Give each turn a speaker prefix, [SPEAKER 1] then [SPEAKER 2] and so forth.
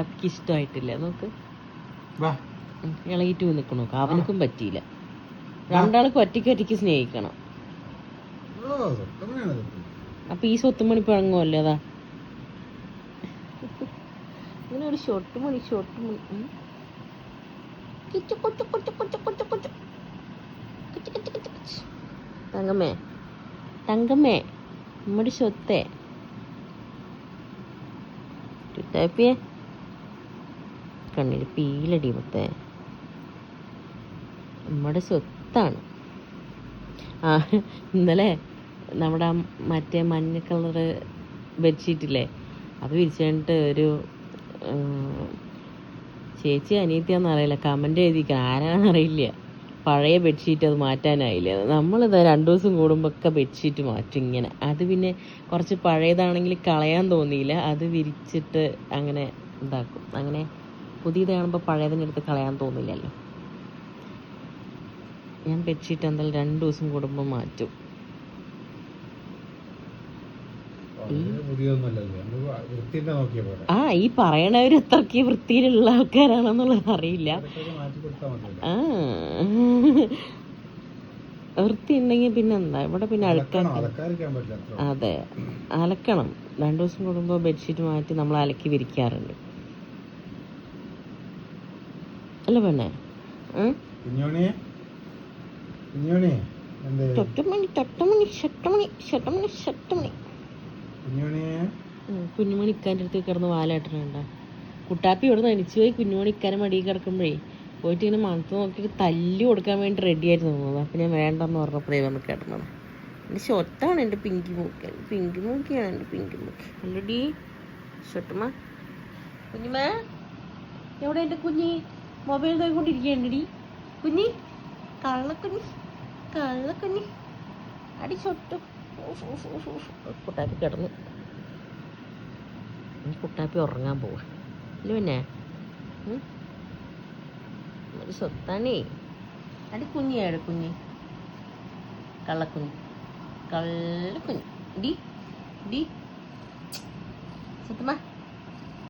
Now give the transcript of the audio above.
[SPEAKER 1] കുട്ടാപ്പിക്ക് ഇഷ്ടമായിട്ടില്ല. നോക്ക് ഇളകിട്ട് നിൽക്കണു. അവനക്കും പറ്റിയില്ല. രണ്ടാൾക്കും ഒറ്റയ്ക്ക് സ്നേഹിക്കണം. അപ്പൊ ഈ സ്വത്തുമണി പഴങ്ങുമല്ലേ. അതാ ഇങ്ങനെ ഒരു ഷൊട്ടുമണി തങ്കമ്മേ നമ്മുടെ സ്വത്തേ കുട്ടാപ്പിയെ കണ്ണിൽ പീലടി മുത്തേ, നമ്മുടെ സ്വത്താണ്. ആ ഇന്നലെ നമ്മുടെ മറ്റേ മഞ്ഞ കളറ് ബെഡ്ഷീറ്റില്ലേ, അത് വിരിച്ചിട്ട് ഒരു ചേച്ചി അനിയത്തിയാന്ന് അറിയില്ല കമൻ്റ് എഴുതിക്കാൻ, ആരാണെന്നറിയില്ല, പഴയ ബെഡ്ഷീറ്റ് അത് മാറ്റാനായില്ല. നമ്മളിത് 2 ദിവസം കൂടുമ്പോഴൊക്കെ ബെഡ്ഷീറ്റ് മാറ്റും ഇങ്ങനെ. അത് പിന്നെ കുറച്ച് പഴയതാണെങ്കിൽ കളയാൻ തോന്നിയില്ല, അത് വിരിച്ചിട്ട് അങ്ങനെ ഇതാക്കും. അങ്ങനെ പുതിയത് കാണുമ്പോൾ പഴയതിനെടുത്ത് കളയാൻ തോന്നില്ലല്ലോ. ഞാൻ ബെഡ്ഷീറ്റ് എന്തായാലും 2 ദിവസം കൂടുമ്പോൾ മാറ്റും. ആ ഈ പറയണവർ എത്രക്ക് വൃത്തിയിലുള്ള ആൾക്കാരാണെന്നുള്ളത് അറിയില്ല. വൃത്തി ഉണ്ടെങ്കിൽ പിന്നെ എന്താ, ഇവിടെ പിന്നെ അലക്കാൻ. അതെ, അലക്കണം. 2 ദിവസം കൂടുമ്പോൾ ബെഡ്ഷീറ്റ് മാറ്റി നമ്മൾ അലക്കി വിരിക്കാറുണ്ട്. അല്ല പെണ്ണേ. കുഞ്ഞുമണി ഇക്കാൻ്റെ അടുത്ത് കിടന്ന് വാലാട്ടനുണ്ട. കുട്ടാപ്പി ഇവിടെ നിന്ന് അടിച്ചു പോയി കുഞ്ഞുമണി ഇക്കാരെ മടിയിൽ കിടക്കുമ്പോഴേ പോയിട്ട് ഇങ്ങനെ മണത്ത് നോക്കിയിട്ട് തല്ലി കൊടുക്കാൻ വേണ്ടി റെഡി ആയിട്ട് തോന്നുന്നത്. അപ്പം ഞാൻ വേണ്ടെന്ന് പറഞ്ഞപ്പോഴേ വന്ന് കിടന്നത്. എൻ്റെ ഷൊട്ടാണ് എൻ്റെ പിങ്കി മൂക്കിയാണ് എൻ്റെ പിങ്കി മൂക്കി. അല്ലടി ഷൊട്ടുമ്മ കുഞ്ഞുമ്മ എവിടെ എൻ്റെ കുഞ്ഞി? മൊബൈൽ നോക്കിക്കൊണ്ടിരിക്കുകയുണ്ടടി കുഞ്ഞി, കള്ളക്കുഞ്ഞി അടി ഷൊട്ടു. കുട്ടാപ്പി കിടന്നു. കുട്ടാപ്പി ഉറങ്ങാൻ പോവാ ഇല്ല പിന്നെ ഒരു സ്വത്താണേ. അടി കുഞ്ഞിയാണ് കുഞ്ഞി, കള്ളക്കുഞ്ഞി ഡി ഡി സത്യമ്മ